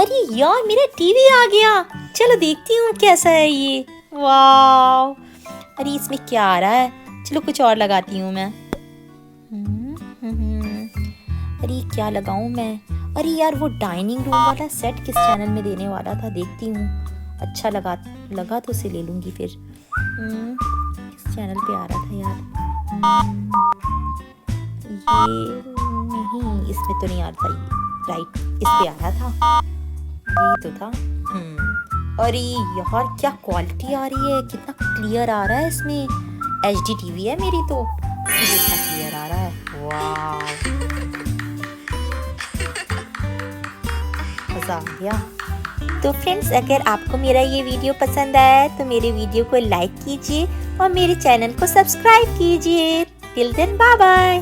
अरे यार मेरा टीवी आ गया, चलो देखती हूँ कैसा है ये। वाह, अरे इसमें क्या आ रहा है, चलो कुछ और लगाती हूँ मैं। अरे क्या लगाऊँ मैं? अरे यार वो डाइनिंग रूम वाला सेट किस चैनल में देने वाला था, देखती हूँ। अच्छा लगा तो उसे ले लूँगी फिर। किस चैनल पे आ रहा था यार? ये नहीं, इसमें तो नहीं आ रहा था ये। राइट, इस पे आ रहा था, यही तो था। अरे यार क्या क्वालिटी आ रही है, कितना क्लियर आ रहा है इसमें। HD टीवी है मेरी तो, इसलिए इतना क्लियर आ रहा है। वाह, मज़ा आ गया। तो फ्रेंड्स, अगर आपको मेरा ये वीडियो पसंद आया तो मेरे वीडियो को लाइक कीजिए और मेरे चैनल को सब्सक्राइब कीजिए। Till then bye bye.